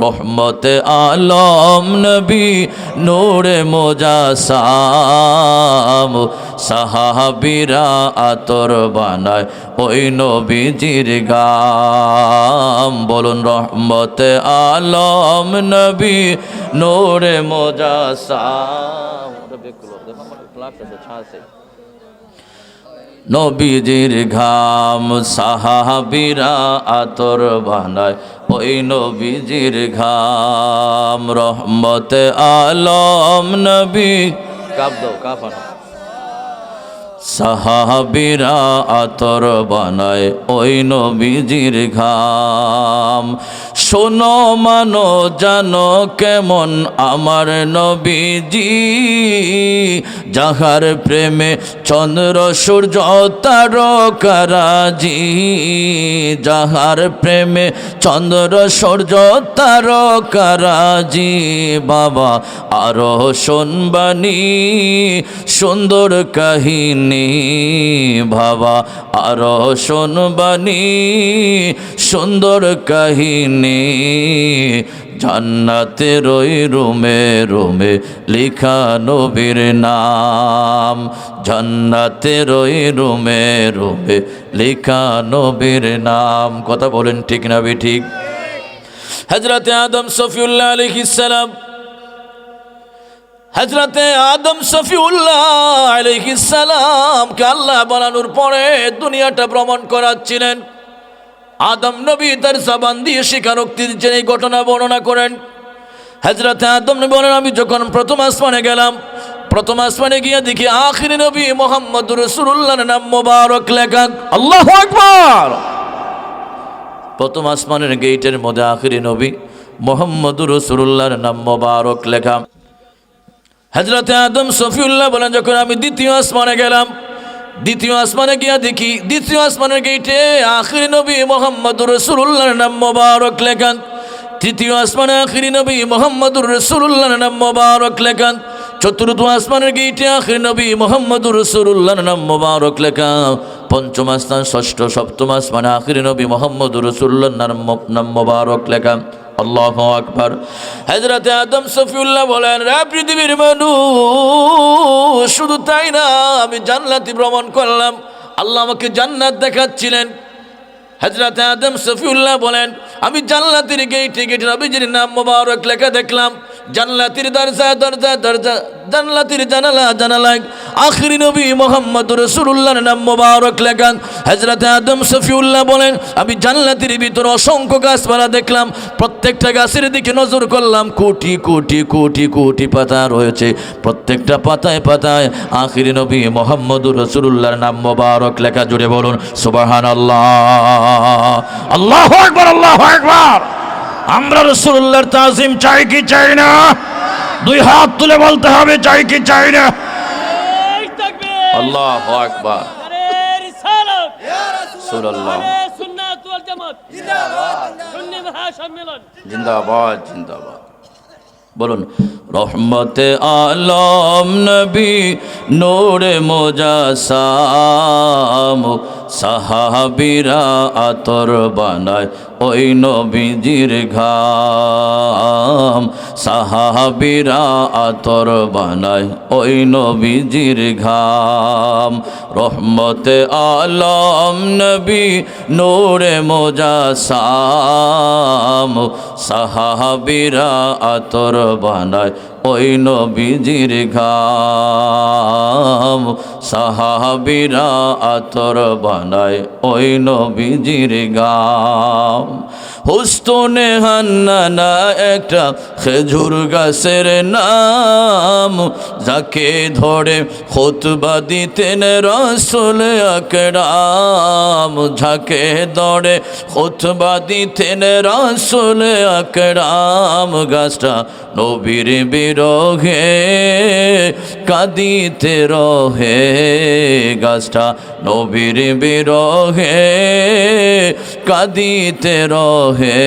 রহমতে আলম নবী নূরে মোজাসাম সাহাবীরা আতর বানায় ওই নবীজির গাম। বলুন রহমতে আলম নবী নূরে মোজাসাম। নবীজির ঘাম সাহাবীরা আতর বানায় ওই নবীজির ঘাম। রহমতে আলম নবী কাপ দাও কাপ আনো। সাহাবীরা আতর বানায় ওই নবীজির ঘাম। শোনো মানো জানো কেমন আমার নবীজি, যাহার প্রেমে চন্দ্র সূর্য তারকারাজি, যাহার প্রেমে চন্দ্র সূর্য তারকারাজি। বাবা আরো শুনবানি সুন্দর কাহিনী, বাবা আরো শুনবানি সুন্দর কাহিনী। জান্নাতের ওই রুমে রুমে লিখা নবীর নাম, জান্নাতের ওই রুমে রুমে লিখা নবীর নাম। কথা বলেন ঠিক না ঠিক? হযরতে আদম সফিউল্লাহ আলাইহিস সালাম, হযরতে আদম সফিউল্লাহ আলাইহিস সালামকে আল্লাহ বানানোর পরে দুনিয়াটা ভ্রমণ করাচ্ছিলেন। আদম নবী তার জবান দিয়ে স্বীকারোক্তি দিচ্ছেন, এই ঘটনা বর্ণনা করেন। হযরতে আদম নবী বলেন, আমি যখন প্রথম আসমানে গেলাম, প্রথম আসমানে গিয়ে দেখি আখিরি নবী মুহাম্মদুর রাসূলুল্লাহর নাম মোবারক লেখা। আল্লাহু আকবার। প্রথম আসমানের গেটের মধ্যে আখিরি নবী মুহাম্মদুর রাসূলুল্লাহর নাম মোবারক লেখা। হযরতে আদম সফিউল্লাহ বলেন, যখন আমি দ্বিতীয় আসমানে গেলাম, দ্বিতীয় আসমানে গিয়া দেখি দ্বিতীয় আসমানের গেটে আখিরি নবী মুহাম্মদুর রাসূলুল্লাহর নাম মোবারক লেখা। তৃতীয় আসমানে আখিরি নবী মুহাম্মদুর রাসূলুল্লাহর নাম মোবারক লেখা। চতুর্থ আসমানের গেটে আখিরি নবী মুহাম্মদুর রাসূলুল্লাহর নাম মোবারক লেখা। পঞ্চম আসমান, ষষ্ঠ, সপ্তম আসমানে আখিরি নবী মুহাম্মদুর রাসূলুল্লাহর নাম মোবারক লেখা। আল্লাহু আকবার। হযরতে আদম সফিউল্লাহ বলেন, রে পৃথিবীর মানুষ, শুধু তাই না, আমি জান্নাতি ভ্রমণ করলাম, আল্লাহ আমাকে জান্নাত দেখাচ্ছিলেন। হযরতে আদম সফিউল্লাহ বলেন, আমি জান্নাতের গেটে গেটে নবীজির নাম মোবারক লেখা দেখলাম। জান্নাতের দরজা দরজা দরজা, জান্নাতের জানালা জানালায় আখিরি নবী মুহাম্মদুর রাসূলুল্লাহর নাম মোবারক লেখা। হযরতে আদম সফিউল্লাহ বলেন, আমি জান্নাতের ভিতর অসংখ্য গাছপালা দেখলাম, প্রত্যেকটা গাছের দিকে নজর করলাম, কোটি কোটি কোটি কোটি পাতা রয়েছে, প্রত্যেকটা পাতায় পাতায় আখিরি নবী মুহাম্মদুর রাসূলুল্লাহর নাম মোবারক লেখা। জুড়ে বলুন সুবহানাল্লাহ। আল্লাহু আকবার, আল্লাহু আকবার। আমরা রাসূলুল্লাহর তাজিম চাই কি চাই না? দুই হাত তুলে বলতে হবে, চাই কি চাই না? আল্লাহু আকবার। জিন্দাবাদ জিন্দাবাদ। বলুন রহমতে আলম নবী নূরে মোজাসাম সাহাবীরা আতর বানায় ওই নবীজির ঘাম। সাহাবীরা আতর বানায় ওই নবীজির ঘাম। রহমতে আলম নবী নূরে মোজাসাম সাহাবীরা আতর বানায় ওই নবীজির ঘাম। সাহাবীরা আতর বানায় ওই নবীজির ঘাম। হুস্তনে হান্নানা একটা খেজুর গাছের নাম, যাকে ধরে খুতবা দিতেন রাসূল আকরাম। যাকে ধরে খুতবা দিতেন রাসূল আকরাম। গাছটা নবীর বিরহে কাঁদিতে রহে। গাছটা নবীর বিরহে কাঁদিতে রহে। হে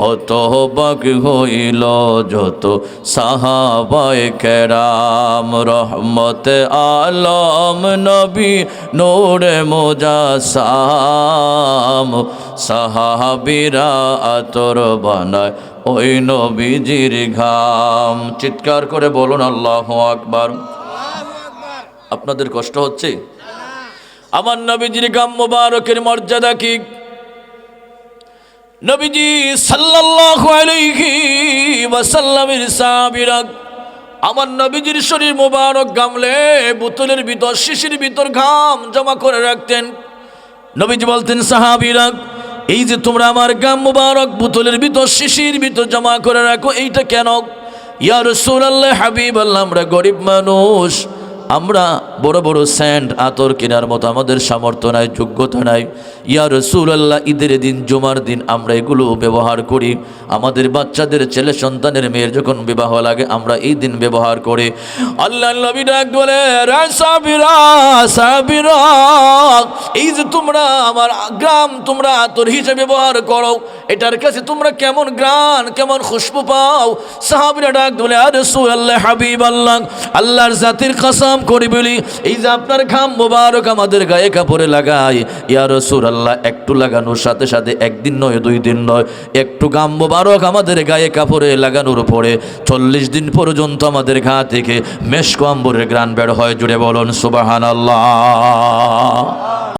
হতবাক হইল যত সাহাবায়ে কেরাম। রহমতে আলম নবী নূরে মুজাসসাম, সাহাবীরা আতর বানায় ওই নবীজির ঘাম। চিৎকার করে বলুন আল্লাহু আকবার। আপনাদের কষ্ট হচ্ছে? আমার নবীজির গাম মুবারকের মর্যাদা কি? নবীজি সাল্লাল্লাহু আলাইহি ওয়াসাল্লামের সাহাবীরা আমার নবীজির শরীর মুবারক গামলে বোতলের ভিতর শিশির ভিতর ঘাম জমা করে রাখতেন। নবীজি বলতেন, সাহাবীরা এই যে তোমরা আমার গাম মুবারক বোতলের ভিতর শিশির ভিতর জমা করে রাখো, এইটা কেন? ইয়া রাসূলুল্লাহ, হাবিবাল্লাহ, আমরা গরিব মানুষ, আমরা বড় বড় স্যান্ড আতর কেনার মতো আমাদের সামর্থ্য নাই, যোগ্যতা নাই। ইয়া রাসূলুল্লাহ, ঈদের দিন জুমার দিন আমরা এগুলো ব্যবহার করি। আমাদের বাচ্চাদের ছেলে সন্তানের মেয়ের যখন বিবাহ লাগে আমরা এই দিন ব্যবহার করি। আল্লাহর নবী ডাক বলে, সাহাবীরা সাহাবীরা, এই যে তোমরা আমার গ্রাম তোমরা আতর হিসেবে ব্যবহার করো, এটার কাছে তোমরা কেমন গ্রান কেমন খুশবু পাও? সাহাবীরা ডাক বলে, ইয়া রাসূলুল্লাহ, হাবিবাল্লাহ, আল্লাহর জাতির কসম করি বলি, এই যে আপনার ঘাম মুবারক আমাদের গায়ে কাপড়ে লাগাই, ইয়া রাসূলুল্লাহ, একটু লাগানোর সাথে সাথে একদিন নয় 2 দিন নয়, একটু ঘাম মুবারক আমাদের গায়ে কাপড়ে লাগানোর পরে 40 দিন পর্যন্ত আমাদের গা থেকে মেশক আম্বরের ঘ্রাণ বের হয়। জুড়ে বলুন সুবহানাল্লাহ।